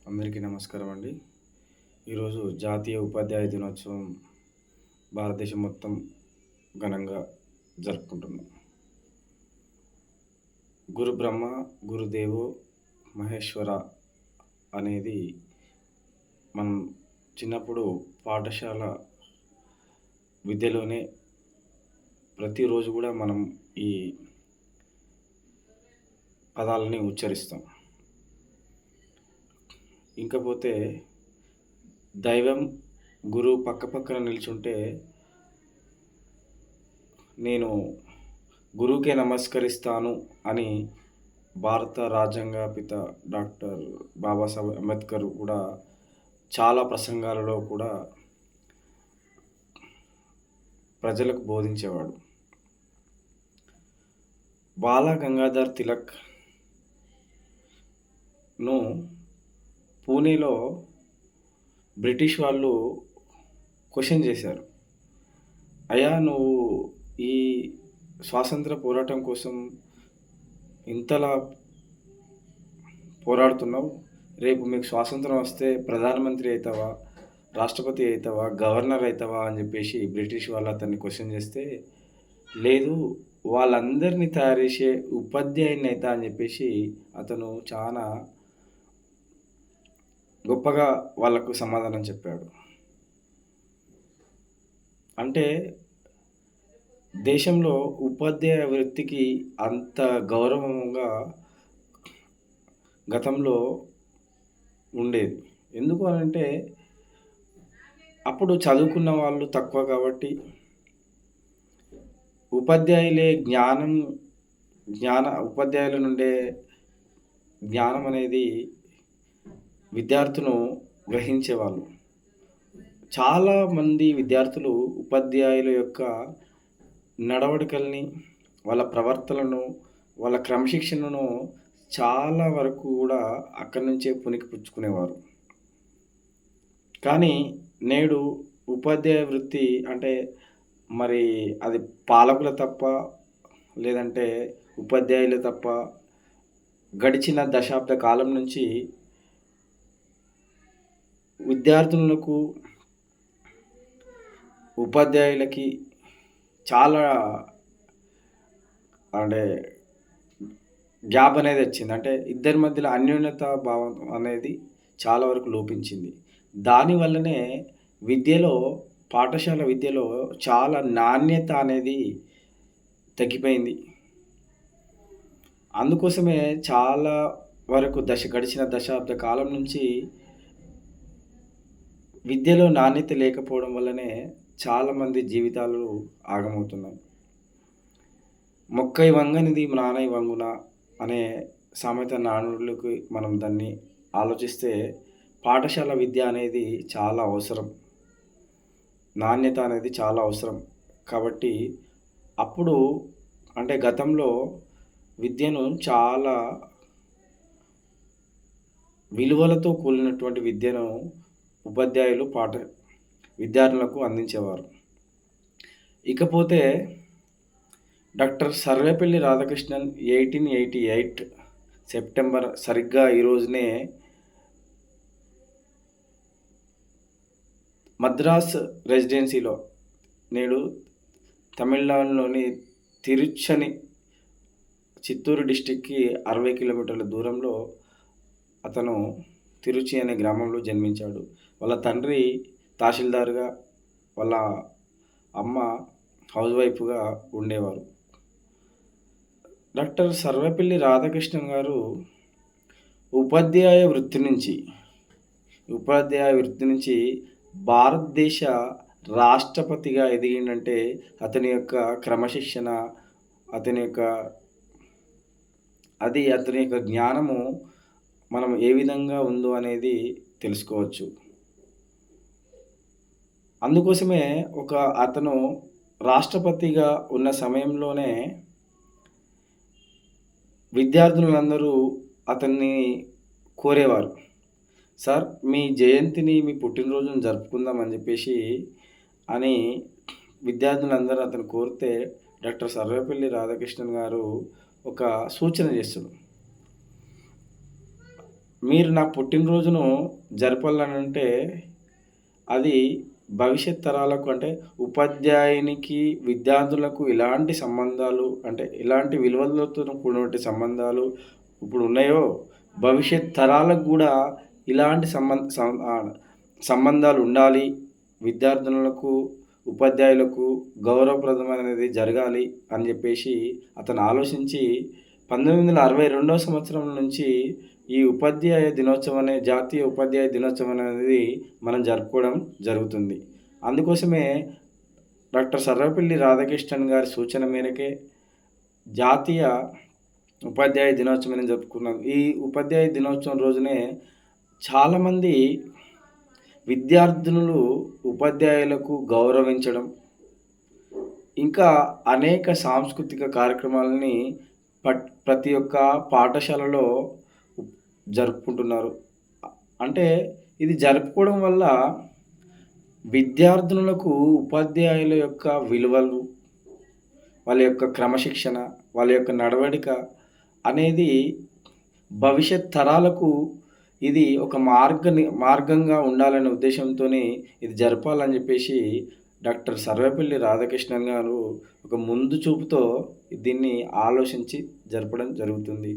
అందరికీ నమస్కారం అండి. ఈరోజు జాతీయ ఉపాధ్యాయ దినోత్సవం భారతదేశం మొత్తం ఘనంగా జరుపుకుంటున్నాం. గురు బ్రహ్మ, గురుదేవో మహేశ్వర అనేది మనం చిన్నప్పుడు పాఠశాల విద్యలోనే ప్రతిరోజు కూడా మనం ఈ పదాలని ఉచ్చరిస్తాం. ఇంకపోతే దైవం, గురువు పక్కపక్కన నిల్చుంటే నేను గురువుకే నమస్కరిస్తాను అని భారత రాజ్యాంగ పిత డాక్టర్ బాబాసాహెబ్ అంబేద్కర్ కూడా చాలా ప్రసంగాలలో కూడా ప్రజలకు బోధించేవాడు. బాల గంగాధర్ తిలక్‌ను పూణేలో బ్రిటిష్ వాళ్ళు క్వెషన్ చేశారు. అయ్యా, నువ్వు ఈ స్వాతంత్ర పోరాటం కోసం ఇంతలా పోరాడుతున్నావు. రేపు మీకు స్వాతంత్రం వస్తే ప్రధానమంత్రి అయితావా? రాష్ట్రపతి అయితావా? గవర్నర్ అయితావా? అని చెప్పేసి బ్రిటిష్ వాళ్ళు అతన్ని క్వెషన్ చేస్తే, లేదు, వాళ్ళందరినీ తయారు చేసే ఉపాధ్యాయుడిని అయితా అని చెప్పేసి అతను చాలా గొప్పగా వాళ్ళకు సమాధానం చెప్పాడు. అంటే దేశంలో ఉపాధ్యాయ వృత్తికి అంత గౌరవంగా గతంలో ఉండేది. ఎందుకు అనంటే అప్పుడు చదువుకున్న వాళ్ళు తక్కువ కాబట్టి ఉపాధ్యాయులే ఉపాధ్యాయుల నుండే జ్ఞానం అనేది విద్యార్థులను గ్రహించేవాళ్ళు. చాలామంది విద్యార్థులు ఉపాధ్యాయుల యొక్క నడవడికల్ని, వాళ్ళ ప్రవర్తనలను, వాళ్ళ క్రమశిక్షణను చాలా వరకు కూడా అక్కడి నుంచే పుణికిపుచ్చుకునేవారు. కానీ నేడు ఉపాధ్యాయ వృత్తి అంటే మరి అది పాలకుల తప్ప, లేదంటే ఉపాధ్యాయులు తప్ప, గడిచిన దశాబ్ద కాలం నుంచి విద్యార్థులకు, ఉపాధ్యాయులకి చాలా అంటే గ్యాప్ అనేది వచ్చింది. అంటే ఇద్దరి మధ్యలో అన్యోన్యత భావం అనేది చాలా వరకు లోపించింది. దానివల్లనే విద్యలో, పాఠశాల విద్యలో చాలా నాణ్యత అనేది తగ్గిపోయింది. అందుకోసమే చాలా వరకు గడిచిన దశాబ్ద కాలం నుంచి విద్యలో నాణ్యత లేకపోవడం వల్లనే చాలామంది జీవితాలు ఆగమవుతున్నాయి. "మొక్కై వంగనిది మ్రానై వంగున" అనే సామెత నానుడికి మనం దాన్ని ఆలోచిస్తే పాఠశాల విద్య అనేది చాలా అవసరం. నాణ్యత అనేది చాలా అవసరం. కాబట్టి అప్పుడు అంటే గతంలో విద్యను చాలా విలువలతో కూడినటువంటి విద్యను ఉపాధ్యాయులు విద్యార్థులకు అందించేవారు. ఇకపోతే డాక్టర్ సర్వేపల్లి రాధాకృష్ణన్ 1888 సెప్టెంబర్ సరిగ్గా ఈ రోజునే మద్రాస్ రెసిడెన్సీలో, నేడు తమిళనాడులోని తిరుచ్చని, చిత్తూరు డిస్ట్రిక్ట్‌కి 60 కిలోమీటర్ల దూరంలో అతను తిరుచి అనే గ్రామంలో జన్మించాడు. వాళ్ళ తండ్రి తహసీల్దార్‌గా, వాళ్ళ అమ్మ హౌస్ వైఫ్‌గా ఉండేవారు. డాక్టర్ సర్వేపల్లి రాధాకృష్ణన్ గారు ఉపాధ్యాయ వృత్తి నుంచి భారతదేశ రాష్ట్రపతిగా ఎదిగిండంటే అతని యొక్క క్రమశిక్షణ, అతని యొక్క జ్ఞానము మనం ఏ విధంగా ఉందో అనేది తెలుసుకోవచ్చు. అందుకోసమే అతను రాష్ట్రపతిగా ఉన్న సమయంలోనే విద్యార్థులందరూ అతన్ని కోరేవారు. సార్, మీ జయంతిని, మీ పుట్టినరోజును జరుపుకుందాం అని చెప్పేసి అని విద్యార్థులందరూ అతను కోరితే డాక్టర్ సర్వేపల్లి రాధాకృష్ణన్ గారు ఒక సూచన చేస్తాడు. మీరు నా పుట్టినరోజును జరపాలనంటే అది భవిష్యత్ తరాలకు అంటే ఉపాధ్యాయునికి, విద్యార్థులకు ఎలాంటి సంబంధాలు అంటే ఎలాంటి విలువలతో కూడినటువంటి సంబంధాలు ఇప్పుడున్నాయో, భవిష్యత్ తరాలకు గూడా ఇలాంటి సంబంధాలుండాలి. విద్యార్థినులకు, ఉపాధ్యాయులకు గౌరవప్రదమైనది జరగాలి అని జెప్పేసి అతను ఆలోచించి 1962 సంవత్సరం నుంచి ఈ ఉపాధ్యాయ దినోత్సవం జాతీయ ఉపాధ్యాయ దినోత్సవం అనేది మనం జరుపుకోవడం జరుగుతుంది. అందుకోసమే డాక్టర్ సర్వేపల్లి రాధాకృష్ణన్ గారి సూచన మేరకే జాతీయ ఉపాధ్యాయ దినోత్సవం జరుపుకున్నాం. ఈ ఉపాధ్యాయ దినోత్సవం రోజునే చాలామంది విద్యార్థినులు ఉపాధ్యాయులకు గౌరవించడం, ఇంకా అనేక సాంస్కృతిక కార్యక్రమాలని ప్రతి ఒక్క పాఠశాలలో జరుపుకుంటున్నారు. అంటే ఇది జరుపుకోవడం వల్ల విద్యార్థినులకు ఉపాధ్యాయుల యొక్క విలువలు, వాళ్ళ యొక్క క్రమశిక్షణ, వాళ్ళ యొక్క నడవడిక అనేది భవిష్యత్ తరాలకు ఇది ఒక మార్గంగా ఉండాలనే ఉద్దేశంతోని ఇది జరపాలని జెప్పేసి డాక్టర్ సర్వేపల్లి రాధాకృష్ణన్ గారు ఒక ముందు చూపుతో దీన్ని ఆలోచించి జరపడం జరుగుతుంది.